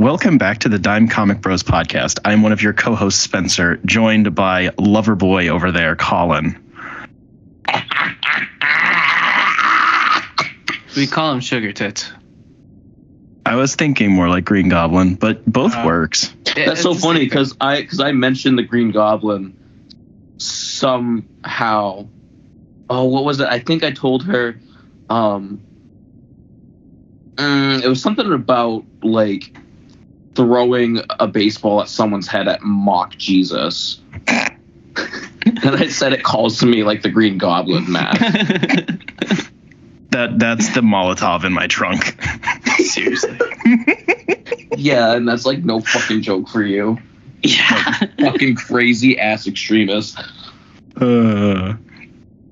welcome back to the Dime Comic Bros podcast. I'm one of your co-hosts, Spencer, joined by Loverboy over there, Collin. We call him Sugar Tits. I was thinking more like Green Goblin, but both works. That's so funny because I mentioned the Green Goblin somehow. Oh, what was it? I think I told her. It was something about like throwing a baseball at someone's head at mock Jesus. And I said it calls to me like the Green Goblin mask. That's the Molotov in my trunk. Seriously. Yeah, and that's like no fucking joke for you. Yeah. Like, fucking crazy ass extremist. Damn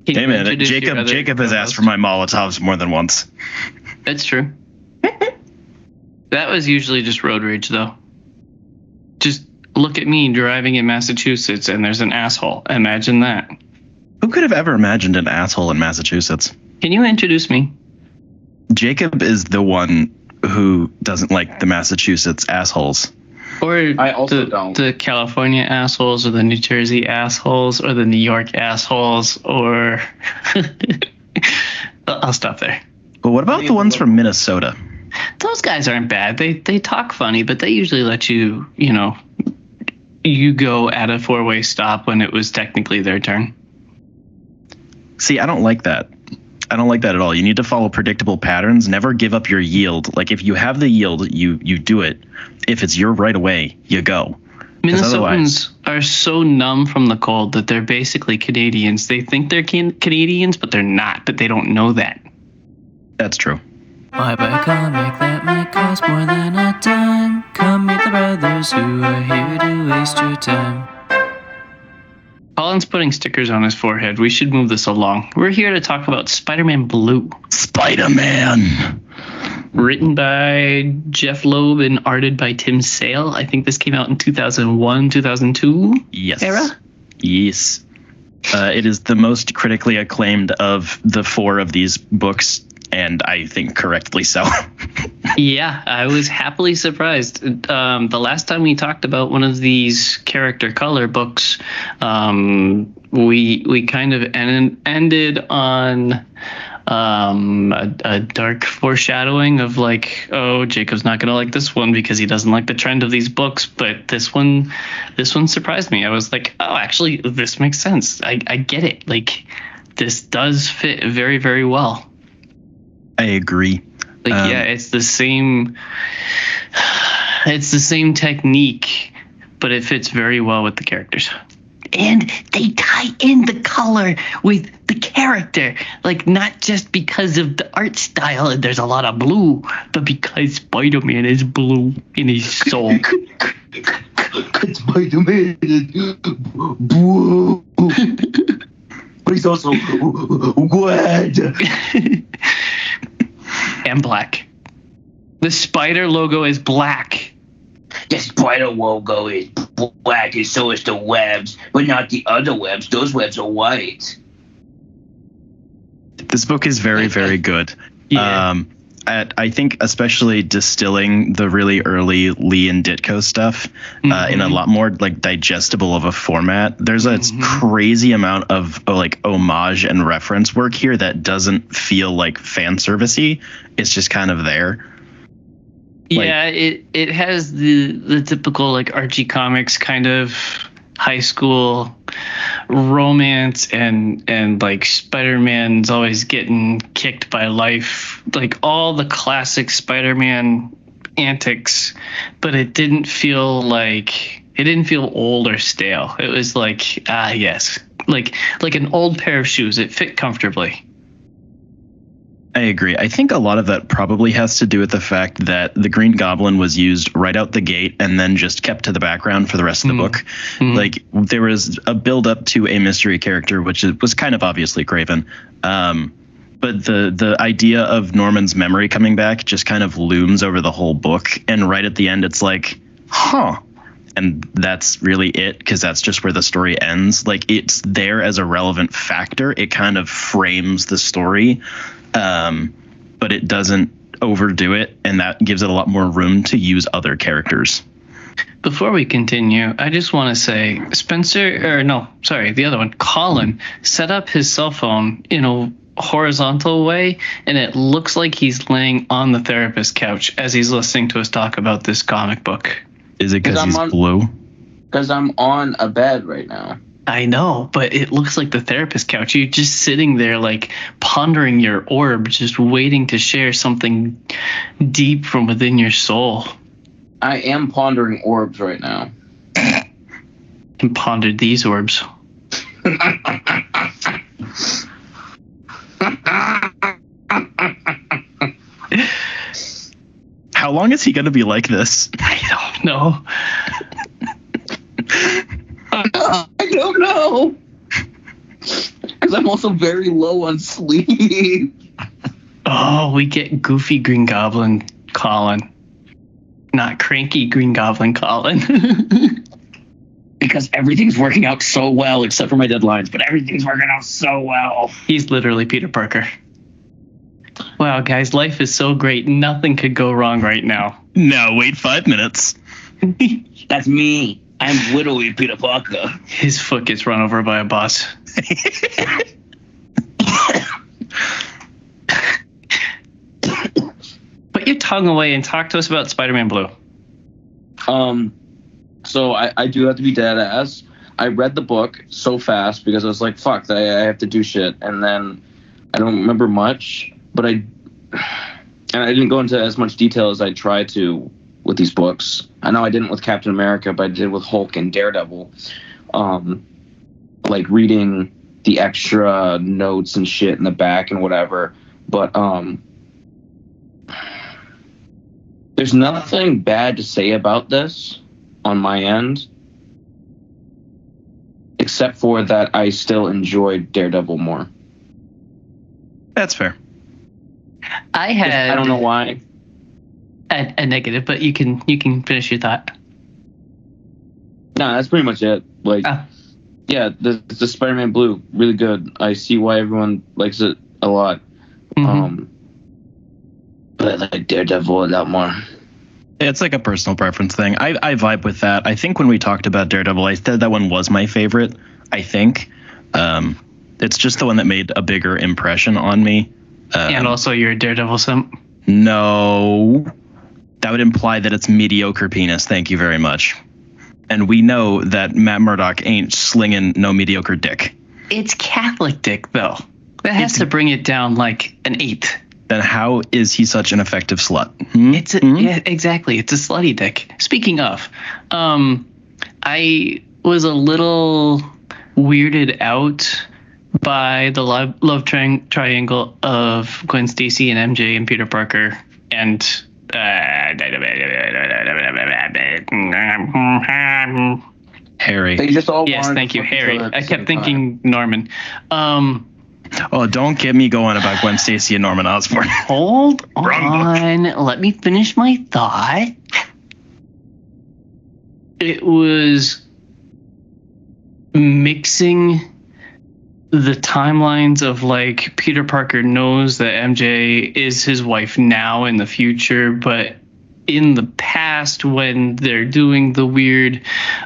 it, Jacob has asked for my Molotovs more than once. That's true. That was usually just road rage, though. Just look at me driving in Massachusetts and there's an asshole. Imagine that. Who could have ever imagined an asshole in Massachusetts? Can you introduce me? Jacob is the one who doesn't like the Massachusetts assholes. Or I also don't. The California assholes, or the New Jersey assholes, or the New York assholes, or... I'll stop there. But what about the ones from Minnesota? Those guys aren't bad. They talk funny, but they usually let you go at a four-way stop when it was technically their turn. See, I don't like that. I don't like that at all. You need to follow predictable patterns. Never give up your yield. Like, if you have the yield, you do it. If it's your right away, you go. Minnesotans are so numb from the cold that they're basically Canadians. They think they're Canadians, but they're not. But they don't know that. That's true. Why buy a comic that might cost more than a dime? Come meet the brothers who are here to waste your time. Colin's putting stickers on his forehead. We should move this along. We're here to talk about Spider-Man Blue. Spider-Man! Written by Jeff Loeb and arted by Tim Sale. I think this came out in 2001, 2002 era? Yes. It is the most critically acclaimed of the four of these books, and I think correctly so. Yeah, I was happily surprised. The last time we talked about one of these character color books, we kind of ended on a dark foreshadowing of like, oh, Jacob's not gonna like this one because he doesn't like the trend of these books. But this one surprised me. I was like, oh, actually, this makes sense. I get it. Like, this does fit very, very well. I agree. Like, yeah, it's the same technique, but it fits very well with the characters. And they tie in the color with the character, like not just because of the art style and there's a lot of blue, but because Spider-Man is blue in his soul. Spider-Man is blue. But he's also red. And black. The spider logo is black. The spider logo is black, and so is the webs, but not the other webs. Those webs are white. This book is very, very good. Yeah. I think especially distilling the really early Lee and Ditko stuff in a lot more like digestible of a format. There's a crazy amount of like homage and reference work here that doesn't feel like fan servicey. It's just kind of there. Yeah, it has the typical like Archie Comics kind of high school romance and like Spider-Man's always getting kicked by life, like all the classic Spider-Man antics, but it didn't feel old or stale. It was like, yes, like an old pair of shoes. It fit comfortably. I agree. I think a lot of that probably has to do with the fact that the Green Goblin was used right out the gate and then just kept to the background for the rest of the book. Like, there was a build up to a mystery character, which was kind of obviously Craven. But the idea of Norman's memory coming back just kind of looms over the whole book. And right at the end, it's like, huh. And that's really it, because that's just where the story ends. Like, it's there as a relevant factor. It kind of frames the story. But it doesn't overdo it, and that gives it a lot more room to use other characters. Before we continue, I just want to say the other one, Collin, set up his cell phone in a horizontal way, and it looks like he's laying on the therapist couch as he's listening to us talk about this comic book. Is it because he's blue? Because I'm on a bed right now. I know, but it looks like the therapist couch. You're just sitting there, like, pondering your orb, just waiting to share something deep from within your soul. I am pondering orbs right now. And pondered these orbs. How long is he going to be like this? I don't know. I don't know. Because I'm also very low on sleep. Oh, we get goofy Green Goblin Collin. Not cranky Green Goblin Collin. Because everything's working out so well, except for my deadlines, but everything's working out so well. He's literally Peter Parker. Wow, guys, life is so great. Nothing could go wrong right now. No, wait 5 minutes. That's me. I'm literally Peter Parker. His foot gets run over by a bus. Put your tongue away and talk to us about Spider-Man Blue. So I do have to be dead ass. I read the book so fast because I was like, fuck, I have to do shit. And then I don't remember much, but I didn't go into as much detail as I tried to with these books. I know I didn't with Captain America, but I did with Hulk and Daredevil. Like reading the extra notes and shit in the back and whatever. But there's nothing bad to say about this on my end, except for that I still enjoyed Daredevil more. That's fair. I don't know why. A negative, but you can finish your thought. Nah, that's pretty much it. Like, yeah, the Spider-Man Blue, really good. I see why everyone likes it a lot. Mm-hmm. But I like Daredevil a lot more. It's like a personal preference thing. I vibe with that. I think when we talked about Daredevil, I said that one was my favorite. I think it's just the one that made a bigger impression on me. And also you're a Daredevil simp. No, that would imply that it's mediocre penis. Thank you very much. And we know that Matt Murdock ain't slinging no mediocre dick. It's Catholic dick, though. That has to bring it down like an 8. Then how is he such an effective slut? Yeah, exactly. It's a slutty dick. Speaking of, I was a little weirded out by the love triangle of Gwen Stacy and MJ and Peter Parker and Harry. They just all yes, thank you, Harry. I kept thinking Norman. Oh, don't get me going about Gwen Stacy and Norman Osborn. Hold on. Let me finish my thought. It was mixing the timelines of, like, Peter Parker knows that MJ is his wife now in the future, but in the past when they're doing the weird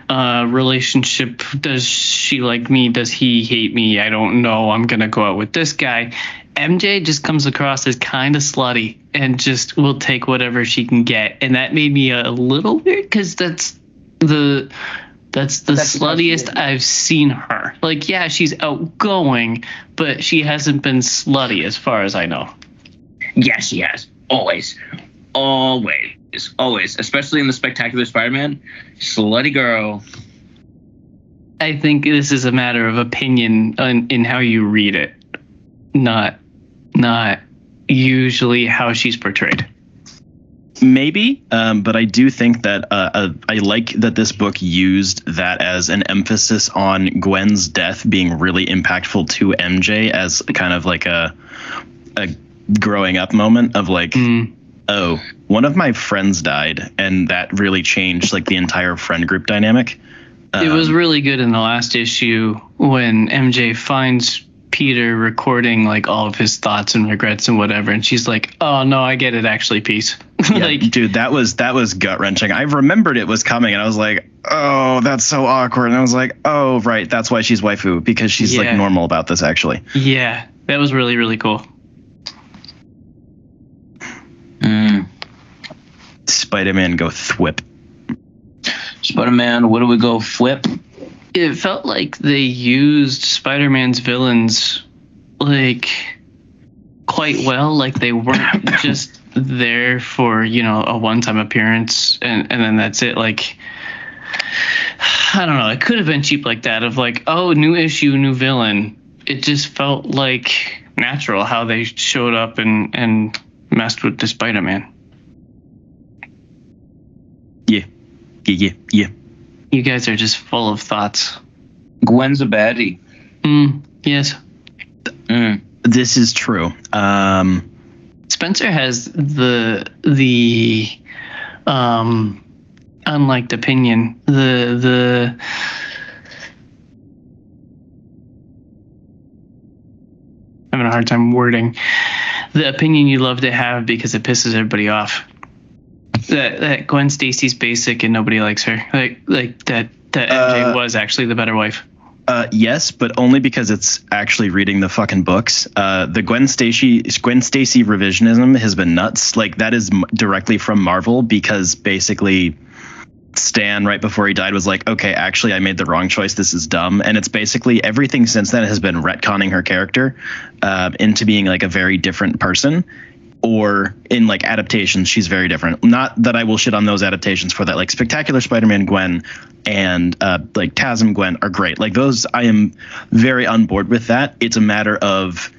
relationship, does she like me, does he hate me, I don't know, I'm gonna go out with this guy, MJ just comes across as kind of slutty and just will take whatever she can get, and that made me a little weird because that's the sluttiest I've seen her. Like, yeah, she's outgoing, but she hasn't been slutty as far as I know. Yes, she has. Always. Especially in the Spectacular Spider-Man. Slutty girl. I think this is a matter of opinion in how you read it. Not usually how she's portrayed. Maybe, but I do think that I like that this book used that as an emphasis on Gwen's death being really impactful to MJ as kind of like a growing up moment of like, oh, one of my friends died, and that really changed like the entire friend group dynamic. It was really good in the last issue when MJ finds Peter recording like all of his thoughts and regrets and whatever, and she's like, "Oh no, I get it. Actually, peace." Yeah, dude, that was gut wrenching. I remembered it was coming, and I was like, "Oh, that's so awkward." And I was like, "Oh, right, that's why she's waifu, because she's like normal about this, actually." Yeah, that was really, really cool. Spider-Man go thwip. Spider-Man, what do we go flip? It felt like they used Spider-Man's villains like quite well. Like they weren't just there for, a one-time appearance and then that's it. Like, I don't know. It could have been cheap like that of like, oh, new issue, new villain. It just felt like natural how they showed up and messed with the Spider-Man. Yeah. You guys are just full of thoughts. Gwen's a baddie. Yes. This is true. Spencer has the unliked opinion. The having a hard time wording the opinion you love to have because it pisses everybody off. That Gwen Stacy's basic and nobody likes her. Like that MJ was actually the better wife. Yes, but only because it's actually reading the fucking books. The Gwen Stacy revisionism has been nuts. Like that is directly from Marvel, because basically Stan right before he died was like, okay, actually I made the wrong choice. This is dumb. And it's basically everything since then has been retconning her character into being like a very different person. Or in like adaptations, she's very different. Not that I will shit on those adaptations for that. Like Spectacular Spider-Man Gwen and like TASM Gwen are great. Like those, I am very on board with that. It's a matter of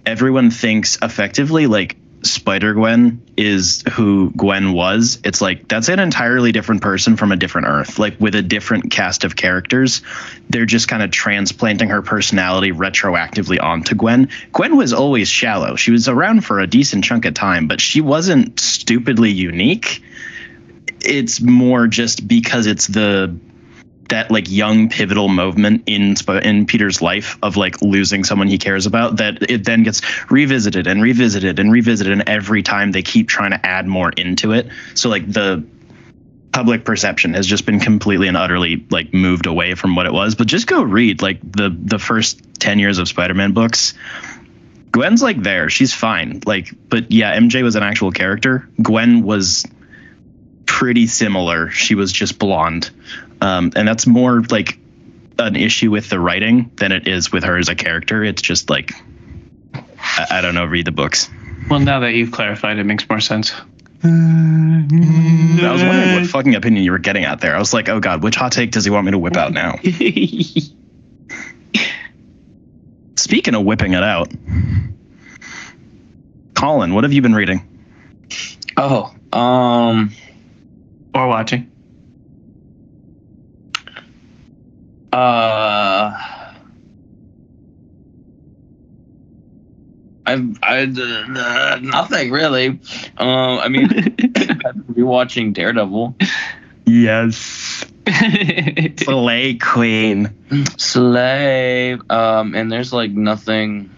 everyone thinks effectively like Spider-Gwen is who Gwen was. It's like that's an entirely different person from a different Earth, like with a different cast of characters. They're just kind of transplanting her personality retroactively onto Gwen. Gwen was always shallow. She was around for a decent chunk of time, but she wasn't stupidly unique. It's more just because it's that like young pivotal moment in Peter's life of like losing someone he cares about, that it then gets revisited and revisited and revisited, and every time they keep trying to add more into it. So like the public perception has just been completely and utterly like moved away from what it was. But just go read like the first 10 years of Spider-Man books. Gwen's like there, she's fine. Like, but yeah, MJ was an actual character. Gwen was pretty similar. She was just blonde. And that's more like an issue with the writing than it is with her as a character. It's just like, I don't know, read the books. Well, now that you've clarified, it makes more sense. I was wondering what fucking opinion you were getting at there. I was like, oh God, which hot take does he want me to whip out now? Speaking of whipping it out, Collin, what have you been reading? Or watching. Nothing really. I mean, I've been rewatching Daredevil. Yes. Slay Queen. Slay. And there's like nothing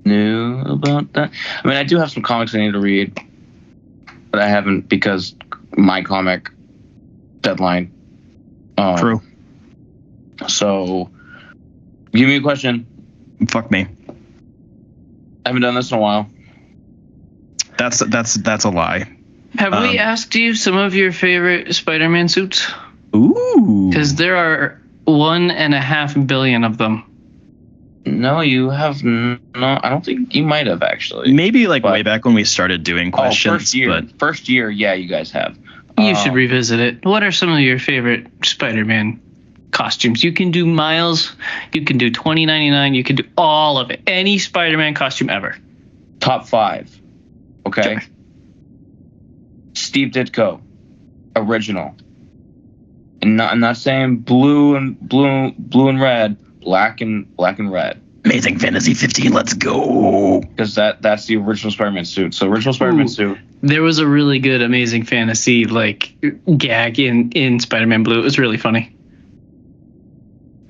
new about that. I mean, I do have some comics I need to read, but I haven't because my comic deadline. True. So, give me a question. Fuck me. I haven't done this in a while. That's a lie. Have we asked you some of your favorite Spider-Man suits? Ooh. Because there are 1.5 billion of them. No, you have not. I don't think you might have actually. Maybe like way back when we started doing questions. First year, yeah, you guys have. You should revisit it. What are some of your favorite Spider-Man costumes? You can do Miles, you can do 2099, you can do all of it. Any Spider-Man costume ever. Top 5. Okay. Sure. Steve Ditko, original. And I'm not saying blue and red, black and red. Amazing Fantasy 15, let's go. Because that's the original Spider-Man suit. So original Spider-Man suit. There was a really good Amazing Fantasy like gag in Spider-Man Blue. It was really funny.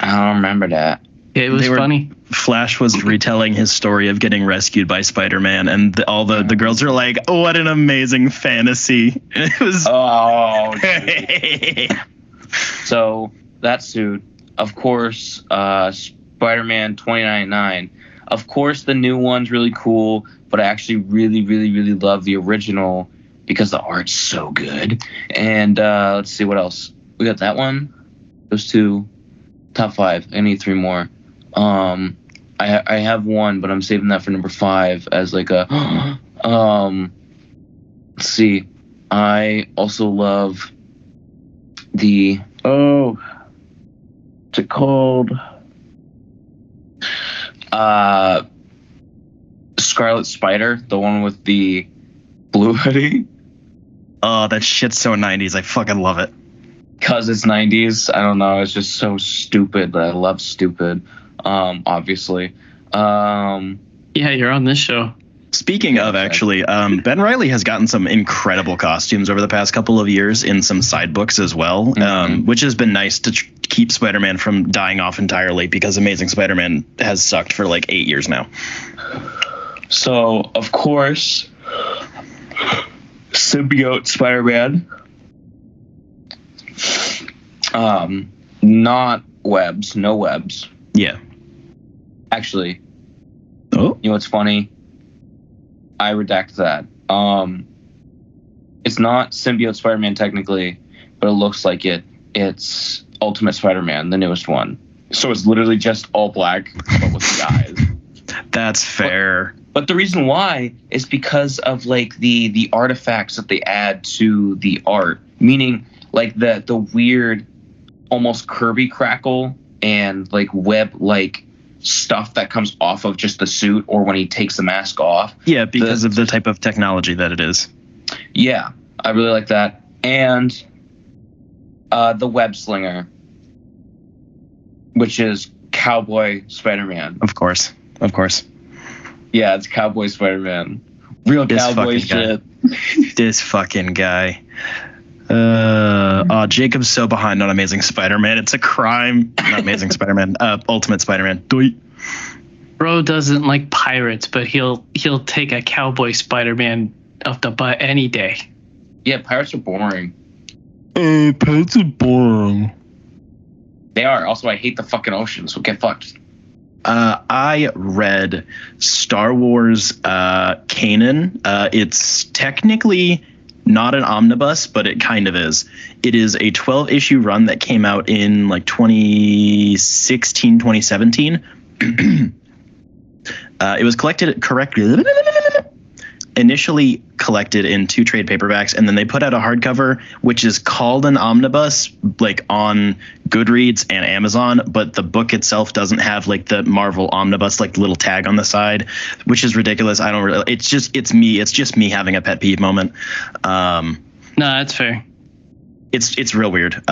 I don't remember that. It was funny. Flash was retelling his story of getting rescued by Spider-Man, and all the girls are like, "Oh, what an amazing fantasy!" And it was. Oh. So that suit, of course, Spider-Man 2099. Of course, the new one's really cool, but I actually really, really, really love the original because the art's so good. And let's see what else. We got that one. Those two. Top 5. I need 3 more. I have one, but I'm saving that for number 5 as like a. Let's see. I also love the what's it called? Scarlet Spider, the one with the blue hoodie. Oh, that shit's so 90s. I fucking love it. Because it's 90s. I don't know. It's just so stupid. I love stupid. Obviously. Yeah, you're on this show. Speaking of, actually, Ben Reilly has gotten some incredible costumes over the past couple of years in some side books as well, which has been nice to keep Spider-Man from dying off entirely, because Amazing Spider-Man has sucked for like 8 years now. So, of course, Symbiote Spider-Man. Not webs, no webs. Yeah. Actually, you know what's funny? I redact that. It's not Symbiote Spider-Man technically, but it looks like it. It's Ultimate Spider-Man, the newest one. So it's literally just all black, but with the eyes. That's fair. But the reason why is because of like the artifacts that they add to the art, meaning like the weird, almost Kirby crackle and like web like stuff that comes off of just the suit or when he takes the mask off. Yeah, because of the type of technology that it is. Yeah, I really like that. And the web slinger, which is Cowboy Spider-Man. Of course. Yeah, it's Cowboy Spider-Man. Real cowboy shit. This fucking guy. Jacob's so behind on Amazing Spider-Man. It's a crime. Not Amazing Spider-Man. Ultimate Spider-Man. Bro doesn't like pirates, but he'll take a Cowboy Spider-Man off the butt any day. Yeah, pirates are boring. Pirates are boring. They are. Also, I hate the fucking ocean, so get fucked. I read Star Wars Kanan. It's technically not an omnibus, but it kind of is. It is a 12-issue run that came out in like 2016, 2017. It was initially collected in 2 trade paperbacks, and then they put out a hardcover, which is called an omnibus, like on Goodreads and Amazon, but the book itself doesn't have like the Marvel omnibus like little tag on the side, which is ridiculous. It's just me having a pet peeve moment. No, that's fair. It's real weird.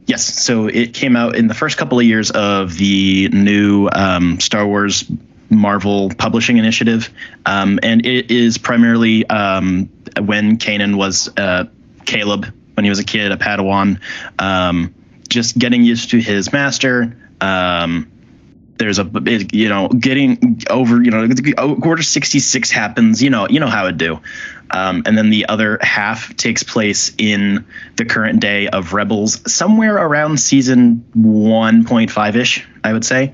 Yes, so it came out in the first couple of years of the new Star Wars Marvel publishing initiative, and it is primarily when Kanan was Caleb, when he was a kid, a Padawan, just getting used to his master. There's getting over, Order 66 happens, you know how it do. And then the other half takes place in the current day of Rebels, somewhere around season 1.5-ish, I would say.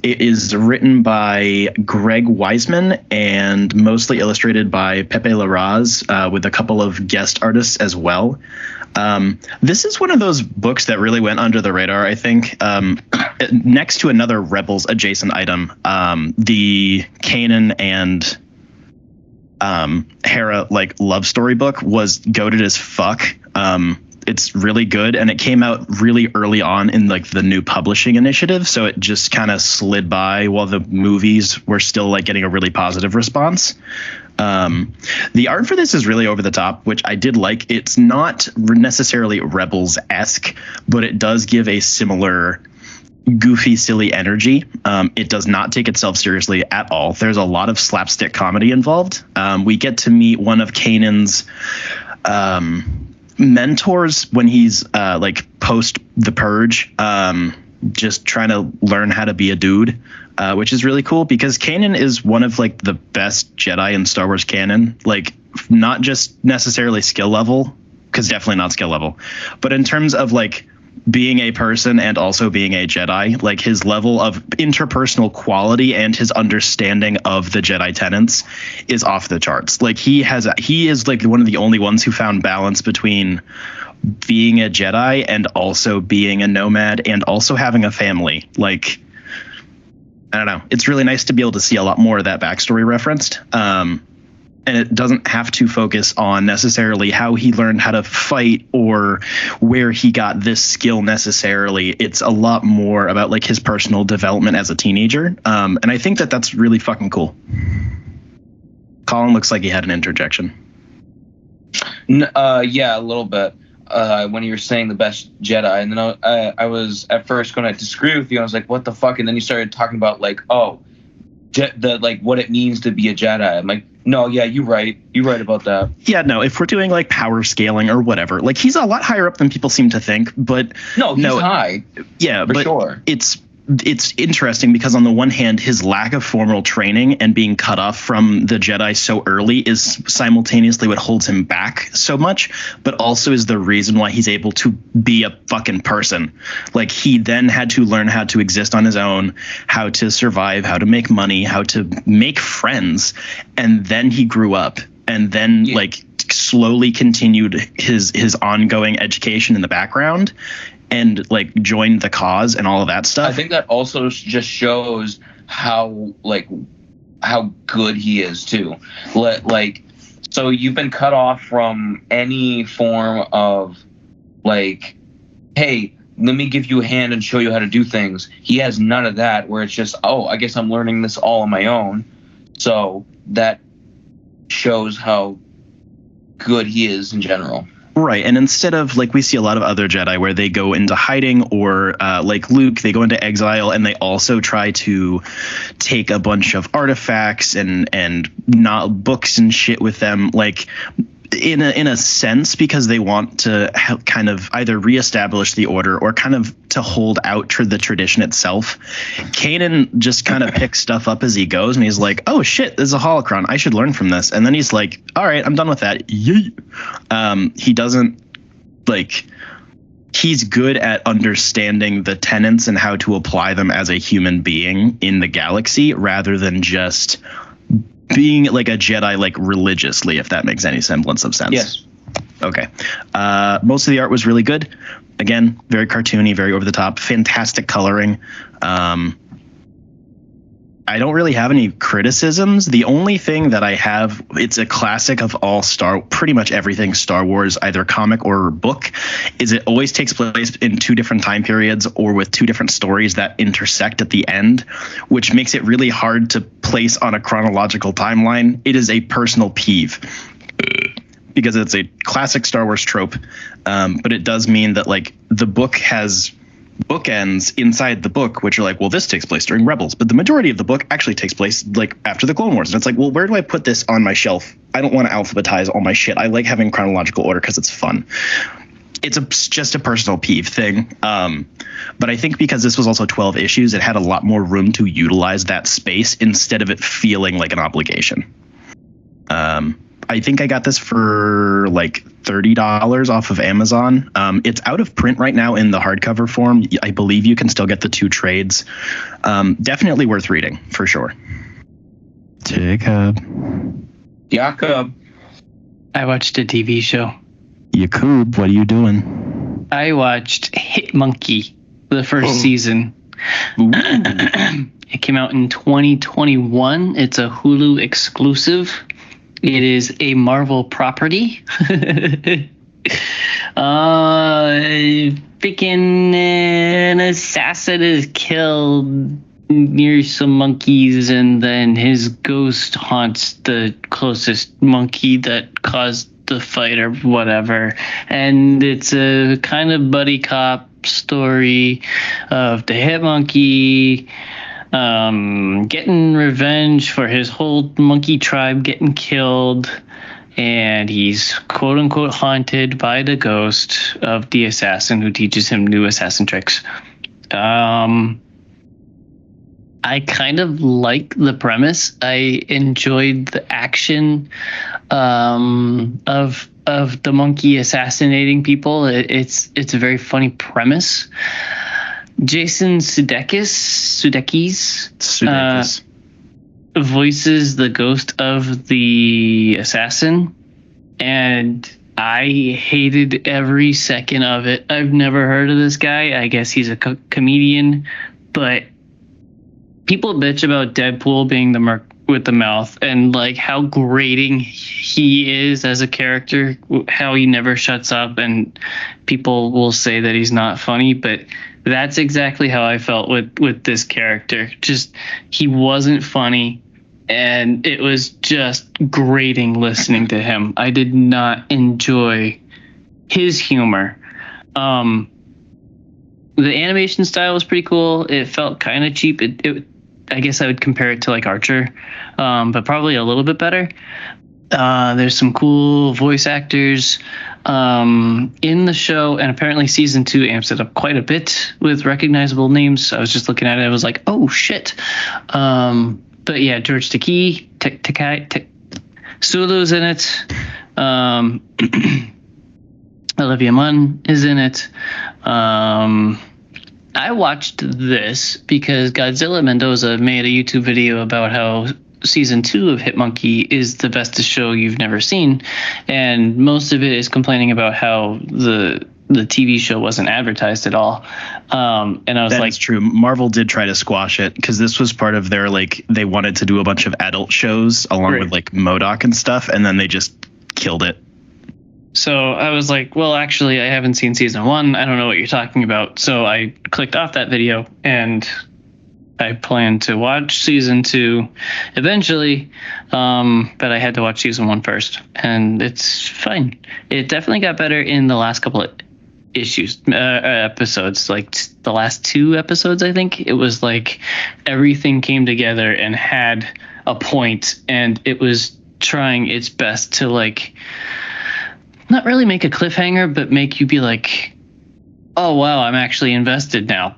It is written by Greg Weisman and mostly illustrated by Pepe Larraz, with a couple of guest artists as well. This is one of those books that really went under the radar, I think. Next to another Rebels adjacent item, the Kanan and Hera like love story book was goated as fuck. It's really good, and it came out really early on in like the new publishing initiative, so it just kind of slid by while the movies were still like getting a really positive response. The art for this is really over the top, which I did like. It's not necessarily Rebels-esque, but it does give a similar goofy, silly energy. It does not take itself seriously at all. There's a lot of slapstick comedy involved. We get to meet one of Kanan's mentors when he's like post the purge, just trying to learn how to be a dude, which is really cool because Kanan is one of like the best Jedi in Star Wars canon. Like, not just necessarily skill level, because definitely not skill level, but in terms of like being a person and also being a Jedi, like his level of interpersonal quality and his understanding of the Jedi tenets is off the charts. Like he is like one of the only ones who found balance between being a Jedi and also being a nomad and also having a family. Like, I don't know. It's really nice to be able to see a lot more of that backstory referenced. And it doesn't have to focus on necessarily how he learned how to fight or where he got this skill necessarily. It's a lot more about like his personal development as a teenager. And I think that that's really fucking cool. Collin looks like he had an interjection. Yeah, a little bit. When you were saying the best Jedi, and then I was at first going to disagree with you. I was like, what the fuck? And then you started talking about like, like what it means to be a Jedi. I'm like, no, yeah, you're right. You're right about that. Yeah, no, if we're doing like power scaling or whatever, like he's a lot higher up than people seem to think, but he's high. Yeah, but sure. It's interesting because on the one hand, his lack of formal training and being cut off from the Jedi so early is simultaneously what holds him back so much, but also is the reason why he's able to be a fucking person. Like he then had to learn how to exist on his own, how to survive, how to make money, how to make friends, and then he grew up and then like slowly continued his ongoing education in the background. And like joined the cause and all of that stuff. I think that also just shows how good he is too. Like, so you've been cut off from any form of like, hey, let me give you a hand and show you how to do things. He has none of that, where it's just, oh, I guess I'm learning this all on my own. So that shows how good he is in general. Right, and instead of, like, we see a lot of other Jedi where they go into hiding or, like Luke, they go into exile and they also try to take a bunch of artifacts and not books and shit with them, like, in a sense, because they want to kind of either reestablish the order or kind of to hold out the tradition itself. Kanan just kind of picks stuff up as he goes, and he's like, oh shit, this is a holocron, I should learn from this. And then he's like, all right, I'm done with that. Yeet. He doesn't, like, he's good at understanding the tenets and how to apply them as a human being in the galaxy rather than just being like a Jedi, like religiously, if that makes any semblance of sense. Yes. Okay. Most of the art was really good. Again, very cartoony, very over the top, fantastic coloring. I don't really have any criticisms. The only thing that I have, it's a classic of all pretty much everything Star Wars, either comic or book, is it always takes place in two different time periods or with two different stories that intersect at the end, which makes it really hard to place on a chronological timeline. It is a personal peeve because it's a classic Star Wars trope, but it does mean that like the book has bookends inside the book, which are like, well, this takes place during Rebels, but the majority of the book actually takes place like after the Clone Wars. And it's like, well, where do I put this on my shelf? I don't want to alphabetize all my shit. I like having chronological order because it's fun. It's just a personal peeve thing. But I think because this was also 12 issues, it had a lot more room to utilize that space instead of it feeling like an obligation. I think I got this for like $30 off of Amazon. It's out of print right now in the hardcover form. I believe you can still get the two trades. Definitely worth reading for sure. Jacob. I watched a TV show. Yakub, what are you doing? I watched Hit Monkey, the first season. It came out in 2021. It's a Hulu exclusive. It is a Marvel property. Freaking an assassin is killed near some monkeys, and then his ghost haunts the closest monkey that caused the fight or whatever. And it's a kind of buddy cop story of the Hit Monkey getting revenge for his whole monkey tribe getting killed, and he's quote unquote haunted by the ghost of the assassin who teaches him new assassin tricks. I kind of like the premise. I enjoyed the action of the monkey assassinating people. It's a very funny premise. Jason Sudeikis voices the ghost of the assassin, and I hated every second of it. I've never heard of this guy. I guess he's a comedian, but people bitch about Deadpool being the merc with the mouth and like how grating he is as a character, how he never shuts up, and people will say that he's not funny, but that's exactly how I felt with this character. Just he wasn't funny, and it was just grating listening to him. I did not enjoy his humor. The animation style was pretty cool. It felt kind of cheap. I guess I would compare it to like Archer, but probably a little bit better. There's some cool voice actors in the show, and apparently season 2 amps it up quite a bit with recognizable names. I was just looking at it. I was like, oh shit. But yeah, George Takei Sulu's in it. Olivia Munn is in it. I watched this because Godzilla Mendoza made a YouTube video about how season 2 of Hitmonkey is the bestest show you've never seen, and most of it is complaining about how the TV show wasn't advertised at all. And I was like, that's true. Marvel did try to squash it because this was part of their like they wanted to do a bunch of adult shows along with like MODOK and stuff, and then they just killed it. So I was like, well, actually, I haven't seen season 1. I don't know what you're talking about. So I clicked off that video, and I plan to watch season 2 eventually. But I had to watch season 1 first, and it's fine. It definitely got better in the last couple of episodes, like the last 2 episodes. I think it was like everything came together and had a point, and it was trying its best to like not really make a cliffhanger, but make you be like, oh wow, I'm actually invested now.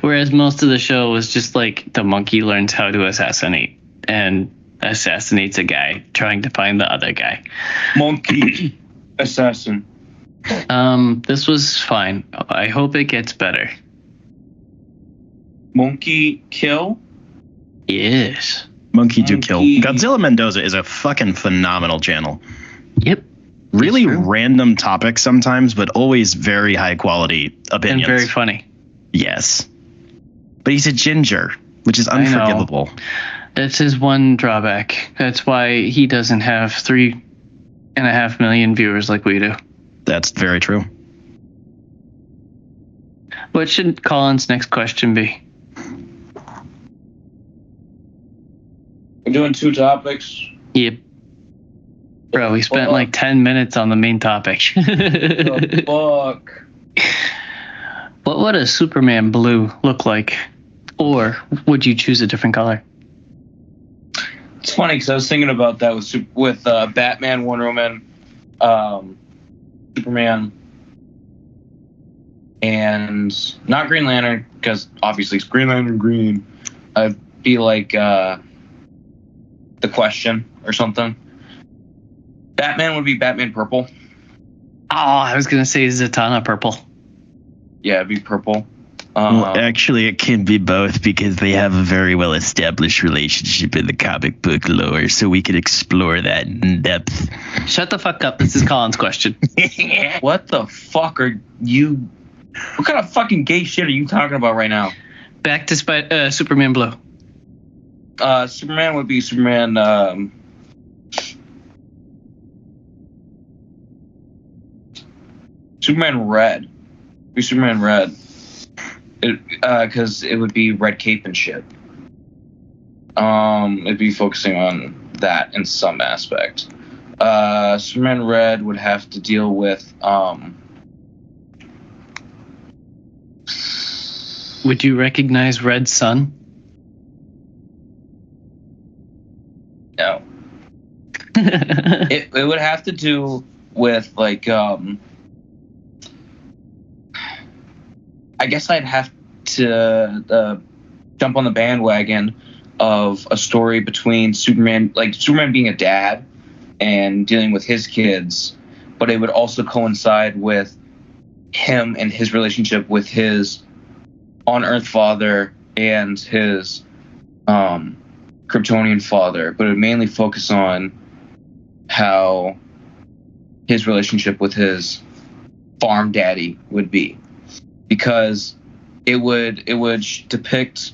Whereas most of the show was just like the monkey learns how to assassinate and assassinates a guy trying to find the other guy. Monkey assassin. This was fine. I hope it gets better. Monkey kill? Yes. Monkey do kill. Godzilla Mendoza is a fucking phenomenal channel. Yep. Really random topics sometimes, but always very high quality opinions. And very funny. Yes. But he's a ginger, which is unforgivable. That's his one drawback. That's why he doesn't have 3.5 million viewers like we do. That's very true. What should Colin's next question be? We're doing 2 topics. Yep. Bro, we spent like 10 minutes on the main topic. The fuck? What would a Superman blue look like? Or would you choose a different color? It's funny because I was thinking about that with Batman, Wonder Woman, Superman, and not Green Lantern, because obviously it's Green Lantern green. I'd be like The Question or something. Batman would be Batman purple. Oh, I was going to say Zatanna purple. Yeah, it'd be purple. Well, actually, it can be both because they have a very well-established relationship in the comic book lore, so we could explore that in depth. Shut the fuck up. This is Colin's question. What the fuck are you... What kind of fucking gay shit are you talking about right now? Back to Superman blue. Superman would be Superman... Superman red. Be Superman red. Because it would be red cape and shit. It'd be focusing on that in some aspect. Superman red would have to deal with Would you recognize Red Sun? No. It would have to do with like I guess I'd have to jump on the bandwagon of a story between Superman, like Superman being a dad and dealing with his kids, but it would also coincide with him and his relationship with his on-Earth father and his Kryptonian father, but it would mainly focus on how his relationship with his farm daddy would be, because it would depict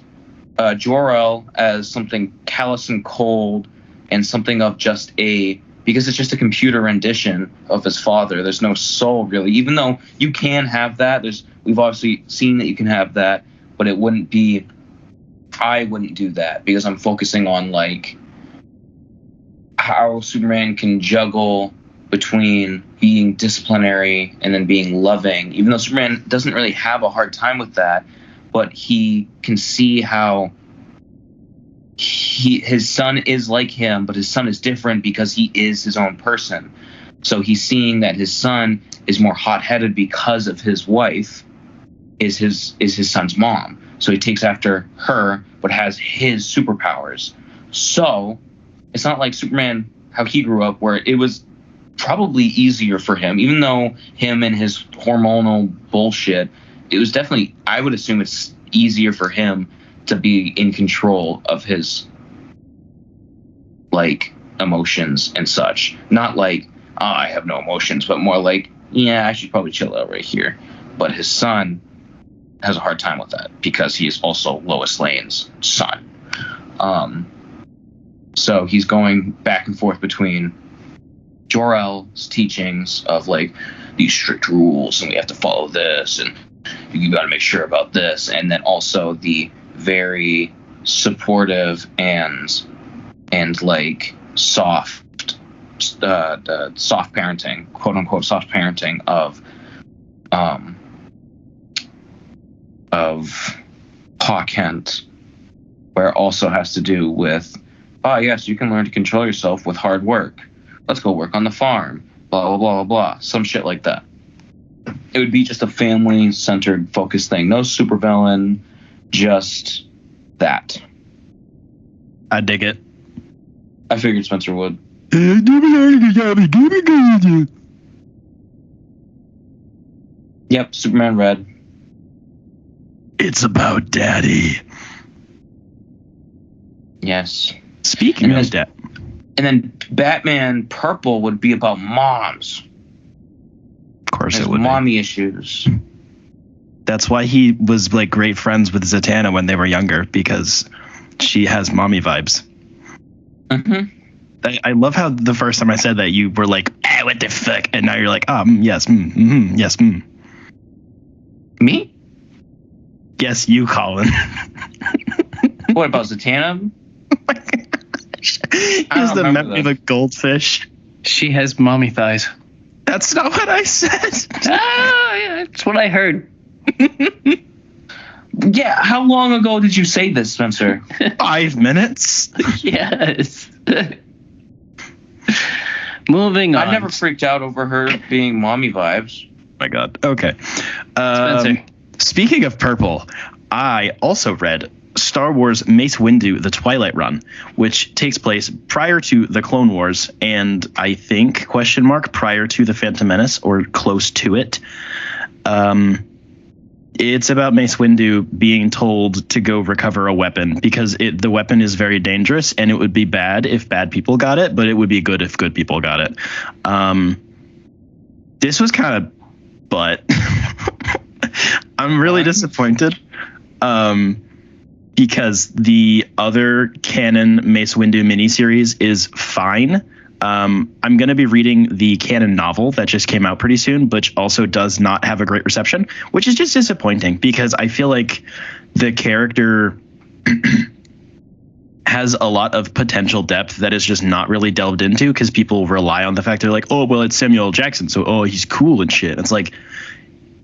Jor-El as something callous and cold and something of just because it's just a computer rendition of his father. There's no soul really, even though you can have that. We've obviously seen that you can have that, but it wouldn't be. I wouldn't do that because I'm focusing on like how Superman can juggle between being disciplinary and then being loving, even though Superman doesn't really have a hard time with that, but he can see how his son is like him, but his son is different because he is his own person. So he's seeing that his son is more hot-headed because of his wife is his son's mom. So he takes after her, but has his superpowers. So it's not like Superman, how he grew up, where it was probably easier for him, even though him and his hormonal bullshit, it was definitely, I would assume it's easier for him to be in control of his like emotions and such. Not like, I have no emotions, but more like, yeah, I should probably chill out right here. But his son has a hard time with that because he is also Lois Lane's son. So he's going back and forth between Jor-El's teachings of like these strict rules and we have to follow this and you got to make sure about this, and then also the very supportive and like soft parenting, quote unquote soft parenting of Pa Kent, where it also has to do with, yes, you can learn to control yourself with hard work. Let's go work on the farm. Blah, blah, blah, blah, blah. Some shit like that. It would be just a family-centered, focused thing. No supervillain, just that. I dig it. I figured Spencer would. Yep, Superman Red. It's about daddy. Yes. Speaking of dad. And then Batman Purple would be about moms. Of course it would mommy issues. That's why he was like great friends with Zatanna when they were younger, because she has mommy vibes. I love how the first time I said that you were like, what the fuck? And now you're like, yes, yes, Me? Yes, you, Collin. What about Zatanna? He's the memory of a goldfish. She has mommy thighs. That's not what I said. Yeah, that's what I heard. Yeah, how long ago did you say this, Spencer? 5 minutes. Yes. Moving on. I never freaked out over her being mommy vibes. Oh my God. Okay. Spencer. Speaking of purple, I also read Star Wars Mace Windu, the Twilight Run, which takes place prior to the Clone Wars and I think, prior to the Phantom Menace or close to it. It's about Mace Windu being told to go recover a weapon because the weapon is very dangerous and it would be bad if bad people got it, but it would be good if good people got it. This was kind of butt. I'm really disappointed because the other canon Mace Windu miniseries is fine. I'm going to be reading the canon novel that just came out pretty soon, which also does not have a great reception, which is just disappointing because I feel like the character has a lot of potential depth that is just not really delved into because people rely on the fact they're like, oh, well, it's Samuel L. Jackson, so he's cool and shit. It's like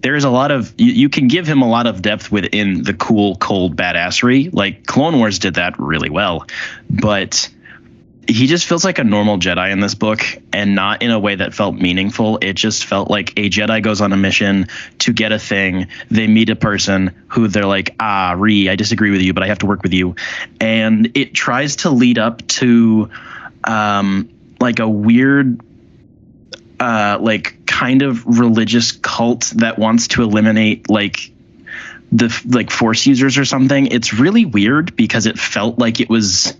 there's a lot of you can give him a lot of depth within the cool, cold badassery. Like Clone Wars did that really well, but he just feels like a normal Jedi in this book, and not in a way that felt meaningful. It just felt like a Jedi goes on a mission to get a thing. They meet a person who they're like, I disagree with you, but I have to work with you. And it tries to lead up to like a weird like kind of religious cult that wants to eliminate like the like Force users or something. It's really weird because it felt like it was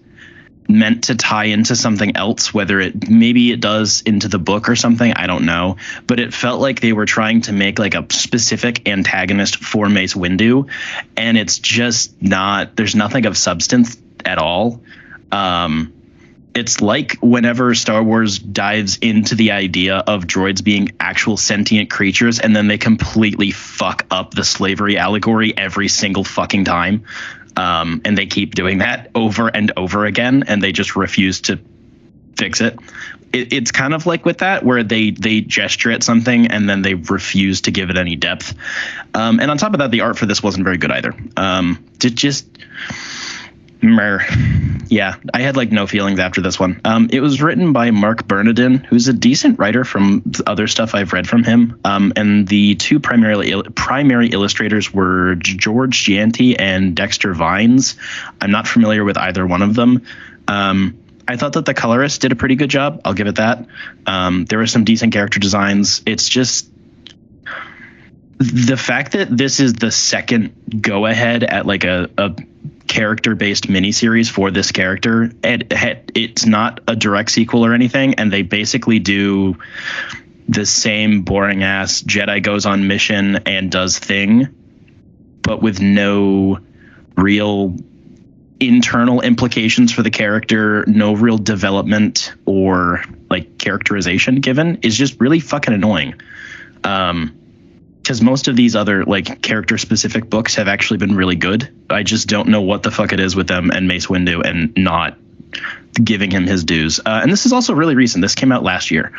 meant to tie into something else, whether it does into the book or something, I don't know, but it felt like they were trying to make like a specific antagonist for Mace Windu, and it's just not, there's nothing of substance at all. It's like whenever Star Wars dives into the idea of droids being actual sentient creatures, and then they completely fuck up the slavery allegory every single fucking time. And they keep doing that over and over again, and they just refuse to fix it. It's kind of like with that, where they gesture at something and then they refuse to give it any depth. And on top of that, the art for this wasn't very good either. Yeah, I had like no feelings after this one. It was written by Mark Bernardin, who's a decent writer from other stuff I've read from him. And the two primary illustrators were George Gianti and Dexter Vines. I'm not familiar with either one of them. I thought that the colorist did a pretty good job. I'll give it that. There were some decent character designs. It's just the fact that this is the second go ahead at like a character-based miniseries for this character. It's not a direct sequel or anything, and they basically do the same boring ass Jedi goes on mission and does thing, but with no real internal implications for the character, no real development or like characterization given, is just really fucking annoying. Because most of these other like character specific books have actually been really good. I just don't know what the fuck it is with them and Mace Windu and not giving him his dues. And this is also really recent. This came out last year.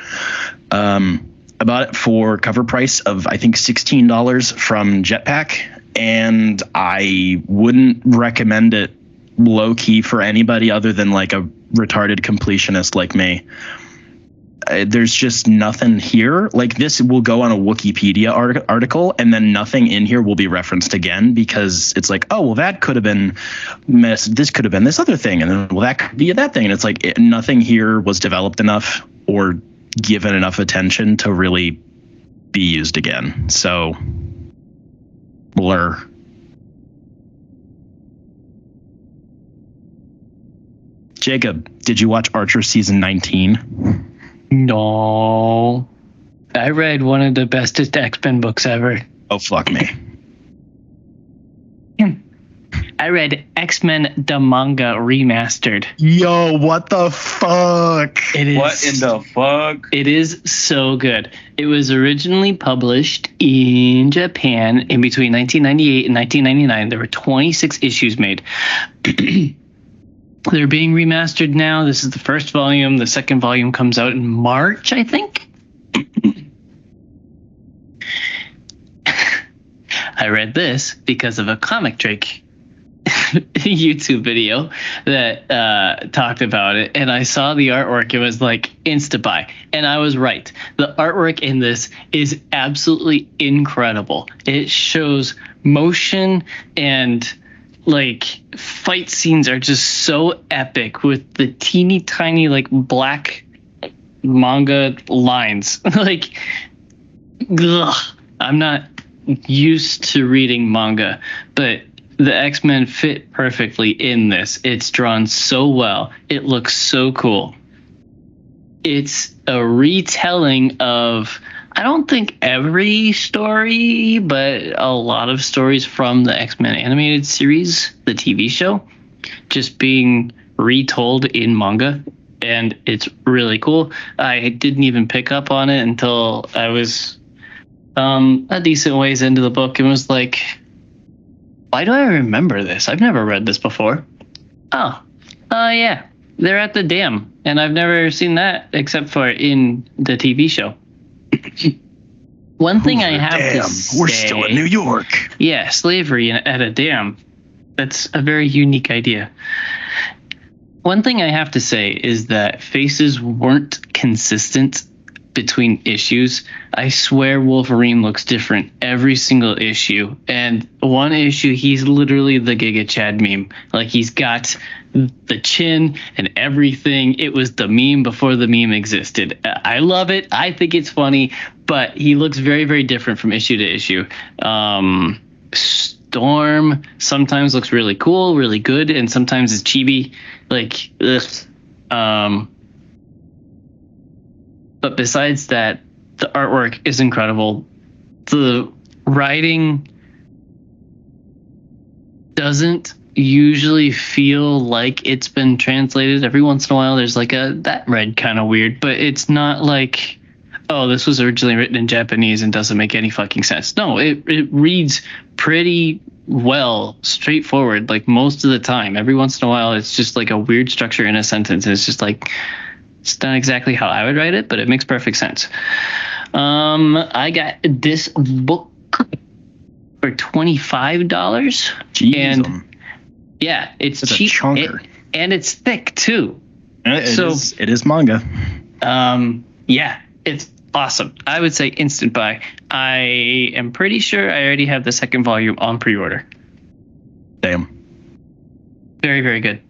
I bought it for cover price of I think $16 from Jetpack, and I wouldn't recommend it low key for anybody other than like a retarded completionist like me. There's just nothing here. Like, this will go on a Wikipedia article, and then nothing in here will be referenced again, because it's like, oh, well, that could have been this could have been this other thing, and then, well, that could be that thing. And it's like nothing here was developed enough or given enough attention to really be used again. So, blur. Jacob, did you watch Archer season 19? No. I read one of the bestest X-Men books ever. Oh, fuck me. I read X-Men the Manga Remastered. Yo, what the fuck? It is, what in the fuck? It is so good. It was originally published in Japan in between 1998 and 1999. There were 26 issues made. They're being remastered now. This is the first volume. The second volume comes out in March, I think. I read this because of a Comic Drake YouTube video that talked about it, and I saw the artwork. It was like insta-buy, and I was right. The artwork in this is absolutely incredible. It shows motion, and like fight scenes are just so epic with the teeny tiny like black manga lines. Like, ugh, I'm not used to reading manga, but the X-Men fit perfectly in this. It's drawn so well. It looks so cool. It's a retelling of, I don't think every story, but a lot of stories from the X-Men animated series, the TV show, just being retold in manga. And it's really cool. I didn't even pick up on it until I was a decent ways into the book and was like, why do I remember this? I've never read this before. Oh, yeah, they're at the dam, and I've never seen that except for in the TV show. One thing I have to say, we're still in New York. Yeah, slavery at a dam. That's a very unique idea. One thing I have to say is that faces weren't consistent between issues. I swear Wolverine looks different every single issue. And one issue, he's literally the Giga Chad meme. Like, he's got the chin and everything. It was the meme before the meme existed. I love it. I think it's funny, but he looks very, very different from issue to issue. Storm sometimes looks really cool, really good, and sometimes it's chibi. Like, ugh. But besides that, the artwork is incredible. The writing doesn't usually feel like it's been translated. Every once in a while, there's like that read kind of weird, but it's not like, oh, this was originally written in Japanese and doesn't make any fucking sense. No, it reads pretty well, straightforward, like most of the time. Every once in a while, it's just like a weird structure in a sentence. And it's just like, it's not exactly how I would write it, but it makes perfect sense. I got this book for $25. Jeez. And yeah, it's cheap. A chunker. And it's thick too. It is manga. Yeah, it's awesome. I would say instant buy. I am pretty sure I already have the second volume on pre-order. Damn. Very, very good.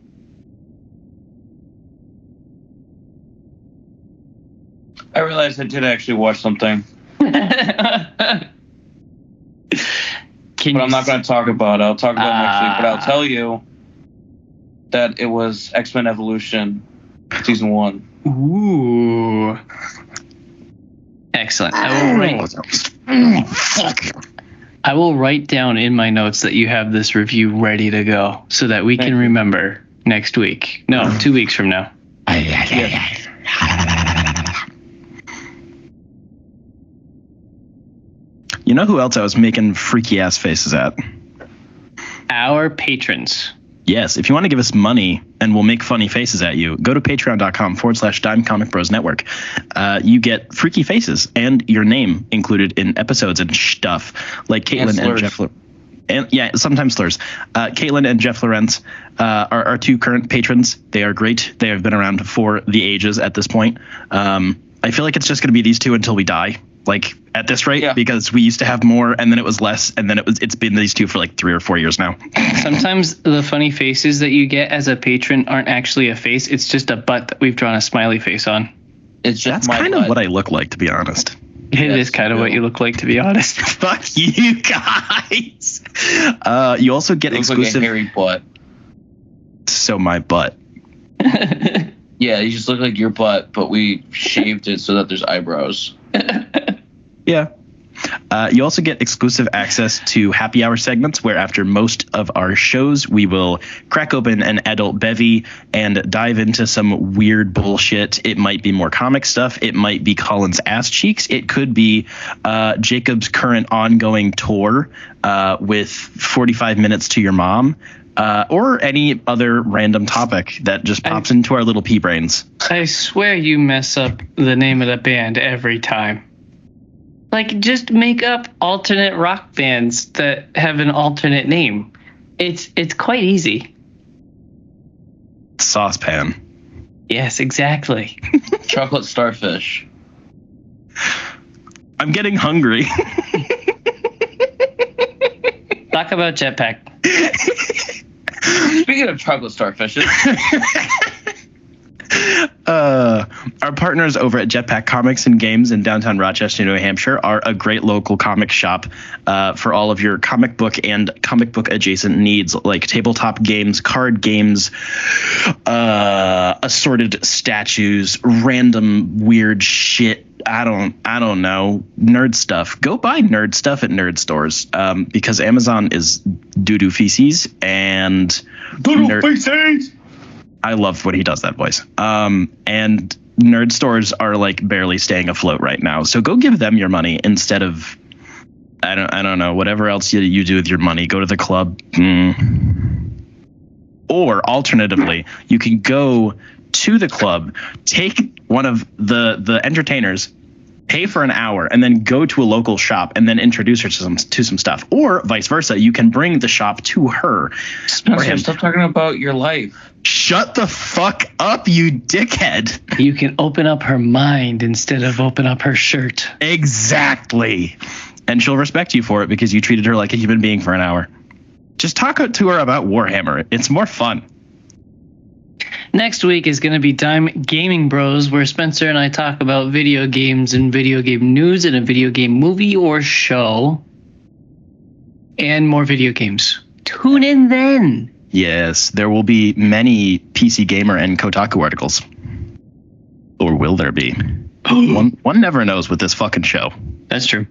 I realized I did actually watch something, but I'm not going to talk about it. I'll talk about it next week, but I'll tell you that it was X-Men Evolution Season 1. Ooh. Excellent. I will write down in my notes that you have this review ready to go so that we can remember next week. No, 2 weeks from now. Yes. You know who else I was making freaky ass faces at? Our patrons. Yes, if you want to give us money and we'll make funny faces at you, go to patreon.com/dimecomicbros network. You get freaky faces and your name included in episodes and stuff, like Caitlin and Jeff. And yeah, sometimes slurs. Caitlin and Jeff Lorenz are our two current patrons. They are great. They have been around for the ages at this point. I feel like it's just going to be these two until we die. Like at this rate, because we used to have more and then it was less and then it's been these two for like 3 or 4 years now. Sometimes the funny faces that you get as a patron aren't actually a face. It's just a butt that we've drawn a smiley face on. It's just That's kind of what I look like, to be honest. It is kind of what you look like, to be honest. Fuck you guys. You also get exclusive. Like a hairy butt. So my butt. Yeah, you just look like your butt, but we shaved it so that there's eyebrows. Yeah. You also get exclusive access to happy hour segments where after most of our shows, we will crack open an adult bevy and dive into some weird bullshit. It might be more comic stuff. It might be Colin's ass cheeks. It could be Jacob's current ongoing tour with 45 minutes to your mom. Or any other random topic that just pops into our little pea brains. I swear you mess up the name of the band every time. Like, just make up alternate rock bands that have an alternate name. It's quite easy. Saucepan. Yes, exactly. Chocolate starfish. I'm getting hungry. Talk about Jetpack. Speaking of chocolate starfishes. Our partners over at Jetpack Comics and Games in downtown Rochester, New Hampshire are a great local comic shop for all of your comic book and comic book adjacent needs, like tabletop games, card games, assorted statues, random weird shit. I don't know, nerd stuff. Go buy nerd stuff at nerd stores because Amazon is doo-doo feces and Doo-doo feces! I love when he does that voice. And nerd stores are like barely staying afloat right now. So go give them your money instead of, I don't know, whatever else you do with your money. Go to the club. Or alternatively, you can go to the club, take one of the entertainers, pay for an hour, and then go to a local shop and then introduce her to some stuff. Or vice versa, you can bring the shop to her. Spencer, stop talking about your life. Shut the fuck up, you dickhead. You can open up her mind instead of open up her shirt. Exactly. And she'll respect you for it because you treated her like a human being for an hour. Just talk to her about Warhammer. It's more fun. Next week is going to be Gaming Bros, where Spencer and I talk about video games and video game news and a video game movie or show. And more video games. Tune in then. Yes, there will be many PC Gamer and Kotaku articles. Or will there be? One never knows with this fucking show. That's true.